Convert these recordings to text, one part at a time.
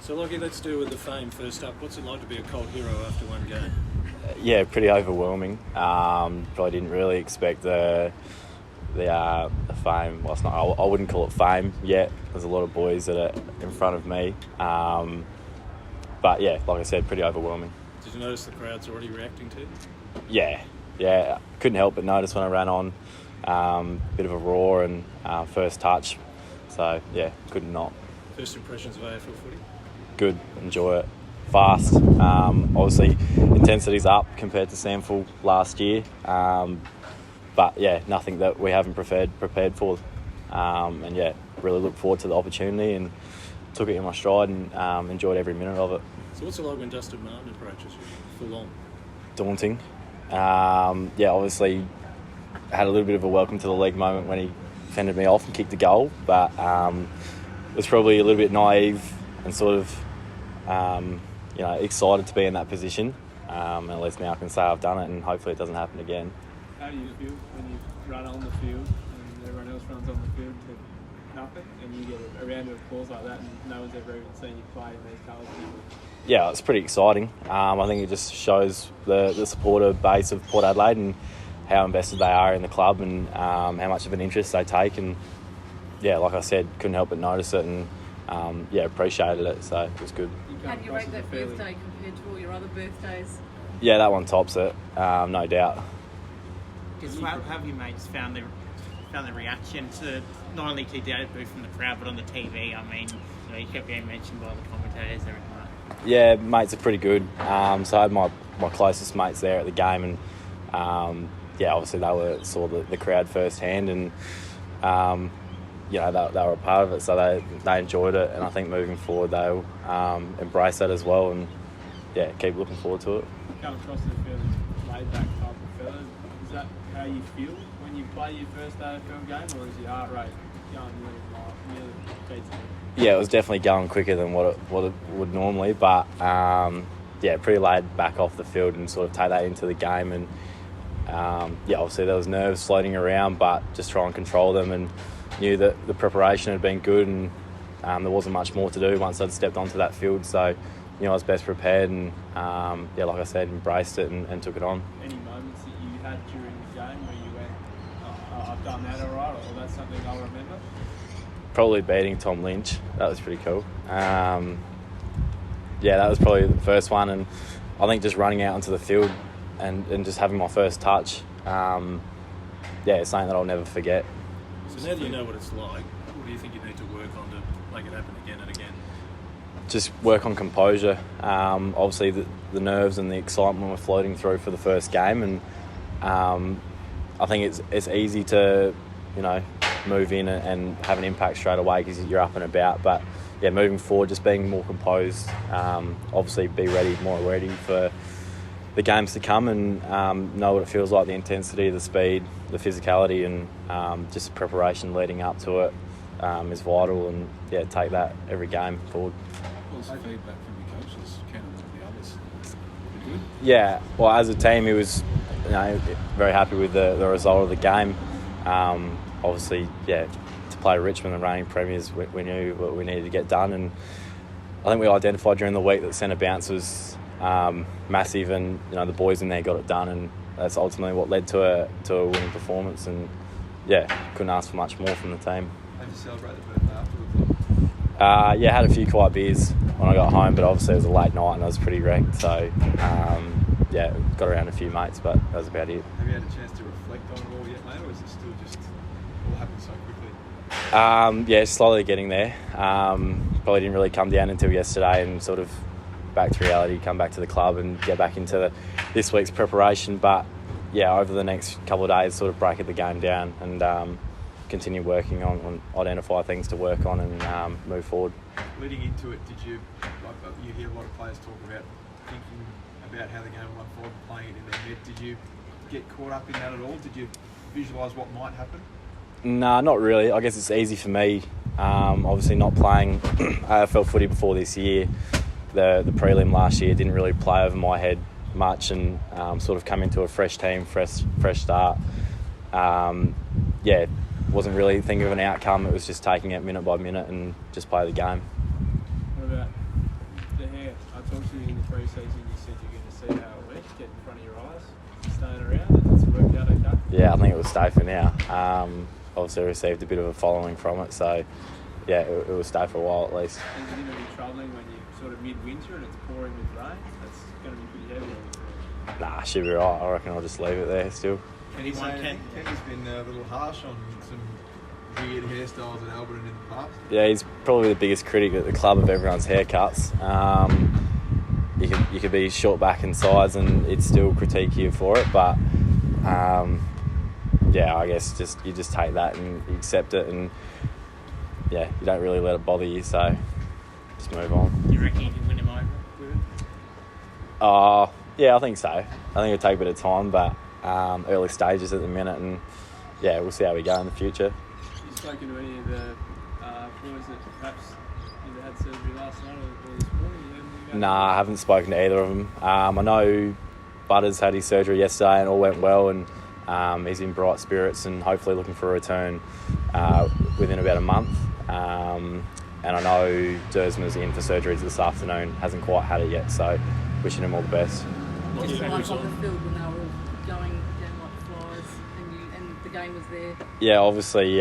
So, Lachie, let's do with the fame first up. What's it like to be a cult hero after one game? Yeah, pretty overwhelming. Probably didn't really expect the fame. Well, it's not. I wouldn't call it fame yet. There's a lot of boys that are in front of me. But yeah, like I said, pretty overwhelming. Did you notice the crowd's already reacting to you? Yeah. Couldn't help but notice when I ran on. Bit of a roar and first touch. So yeah, couldn't not. First impressions of AFL footy? Good, enjoy it. Fast. Obviously, intensity's up compared to Samford last year. But yeah, nothing that we haven't prepared for. And yeah, really look forward to the opportunity and took it in my stride and enjoyed every minute of it. So what's it like when Dustin Martin approaches you full on? Daunting. Obviously had a little bit of a welcome to the league moment when he fended me off and kicked the goal, but was probably a little bit naive and sort of excited to be in that position. At least now I can say I've done it and hopefully it doesn't happen again. How do you feel when you run on the field and everyone else runs on the field to nothing and you get a round of applause like that and no one's ever even seen you play in these colours? Yeah, it's pretty exciting. I think it just shows the supporter base of Port Adelaide and how invested they are in the club and how much of an interest they take. And yeah, like I said, couldn't help but notice it and appreciated it. So it was good. How do you rate that birthday compared to all your other birthdays? Yeah, that one tops it, no doubt. How have you mates found the reaction to not only to Dad boo from the crowd but on the TV? I mean, you kept getting mentioned by the commentators and everything like that. Yeah, mates are pretty good. So I had my closest mates there at the game and obviously they saw the crowd firsthand and they were a part of it, so they enjoyed it, and I think moving forward they'll embrace that as well and keep looking forward to it. Come across as a fairly laid back type of fella. Is that how you feel when you play your first AFL game, or is your heart rate going nearly beats it? Yeah, it was definitely going quicker than what it would normally, but pretty laid back off the field and sort of take that into the game. And obviously there was nerves floating around, but just try and control them and knew that the preparation had been good and there wasn't much more to do once I'd stepped onto that field. So I was best prepared and like I said, embraced it and took it on. Any moments that you had during the game where you went, I've done that all right, or that's something I'll remember? Probably beating Tom Lynch. That was pretty cool. That was probably the first one, and I think just running out onto the field and just having my first touch, it's something that I'll never forget. So now that you know what it's like, what do you think you need to work on to make it happen again and again? Just work on composure. Obviously the nerves and the excitement were floating through for the first game, and I think it's easy to move in and have an impact straight away because you're up and about. But moving forward, just being more composed, obviously be more ready for the games to come and know what it feels like, the intensity, the speed, the physicality, and just preparation leading up to it is vital, and take that every game forward. What's the feedback from your coaches, Ken and the others? Good? Yeah, well, as a team, he was very happy with the result of the game. Obviously, to play Richmond, the reigning premiers, we knew what we needed to get done, and I think we identified during the week that centre bounce was massive, and the boys in there got it done, and that's ultimately what led to a winning performance. And couldn't ask for much more from the team. How'd you celebrate the birthday afterwards? Had a few quiet beers when I got home, but obviously it was a late night and I was pretty wrecked. So got around a few mates, but that was about it. Have you had a chance to reflect on it all yet, mate, or is it still just all happened so quickly? Slowly getting there. Probably didn't really come down until yesterday and sort of back to reality, come back to the club and get back into this week's preparation. But over the next couple of days, sort of break the game down and continue working on identify things to work on and move forward. Leading into it, did you hear a lot of players talk about thinking about how the game will unfold and playing it in their head? Did you get caught up in that at all? Did you visualise what might happen? No, not really. I guess it's easy for me. Obviously not playing AFL footy before this year. The prelim last year didn't really play over my head much, and sort of come into a fresh team, fresh start. Wasn't really thinking of an outcome. It was just taking it minute by minute and just play the game. What about talked to you in the pre-season, you said you're going to see how it went, get in front of your eyes, staying around, and it's worked out okay. Yeah, I think it will stay for now. Obviously received a bit of a following from it, so yeah, it will stay for a while at least. And is it going to be troubling when you're sort of mid-winter and it's pouring with rain? That's going to be pretty heavy on you. Nah, should be right. I reckon I'll just leave it there still. Kenny's been a little harsh on some weird hairstyles at Alberton in the past. Yeah, he's probably the biggest critic at the club of everyone's haircuts. You could be short back and sides and he'd still critique you for it, but yeah, I guess you just take that and you accept it, and yeah, you don't really let it bother you, so just move on. You reckon you can win him over with it? Yeah, I think so. I think it'll take a bit of time, but early stages at the minute, and yeah, we'll see how we go in the future. Have you spoken to any of the boys that perhaps either had surgery last night or this morning? You heard anything about Nah, I haven't spoken to either of them. I know Butters had his surgery yesterday and all went well, and he's in bright spirits and hopefully looking for a return within about a month. And I know Dersman's in for surgeries this afternoon, hasn't quite had it yet, so wishing him all the best. Just Yeah. like on the field when they were all going down like flies and the game was there. Yeah, obviously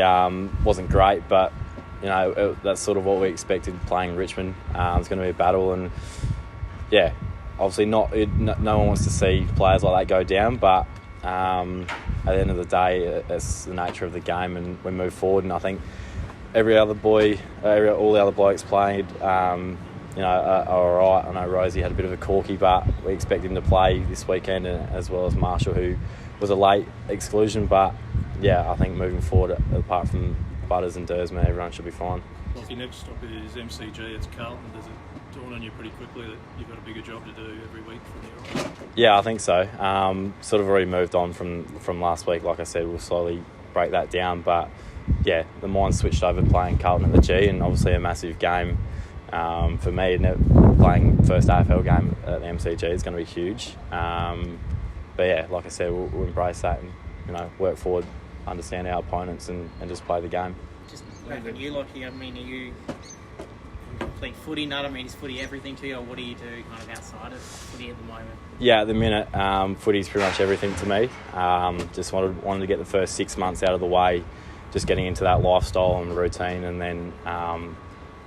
wasn't great, but you know that's sort of what we expected playing Richmond. It's going to be a battle, and yeah, obviously no one wants to see players like that go down, but at the end of the day, it's the nature of the game, and we move forward. And I think all the other blokes played, are all right. I know Rosie had a bit of a corky, but we expect him to play this weekend, as well as Marshall, who was a late exclusion. But yeah, I think moving forward, apart from Butters and Dersman, everyone should be fine. Well, your next stop is MCG. It's Carlton. Does it dawn on you pretty quickly that you've got a bigger job to do every week from here on? Yeah, I think so. Sort of already moved on from last week. Like I said, we'll slowly break that down. But yeah, the mind switched over playing Carlton at the G, and obviously a massive game for me. Playing first AFL game at the MCG is going to be huge. But yeah, like I said, we'll embrace that and work forward, understand our opponents, and just play the game. Just back on you, Lachie. I mean, are you complete footy nut? I mean, is footy everything to you, or what do you do kind of outside of footy at the moment? Yeah, at the minute, footy's pretty much everything to me. Just wanted to get the first 6 months out of the way, just getting into that lifestyle and routine, and then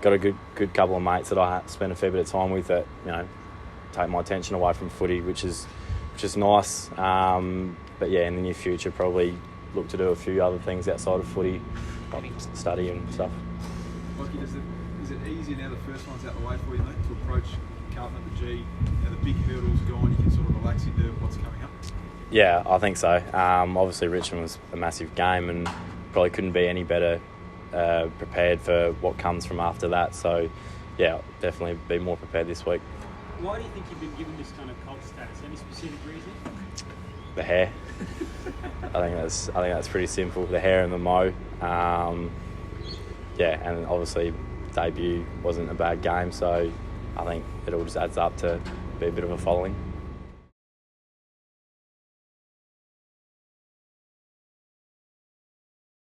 got a good couple of mates that I spend a fair bit of time with that take my attention away from footy, which is nice. But yeah, in the near future, probably look to do a few other things outside of footy, like study and stuff. Lachie, is it easier now the first one's out the way for you, mate, to approach Carlton at the G? Now the big hurdle's gone, you can sort of relax into what's coming up? Yeah, I think so. Obviously Richmond was a massive game and probably couldn't be any better prepared for what comes from after that. So yeah, definitely be more prepared this week. Why do you think you've been given this kind of cult status? Any specific reason? The hair. I think that's pretty simple. The hair and the mo. Yeah, and obviously debut wasn't a bad game, so I think it all just adds up to be a bit of a following.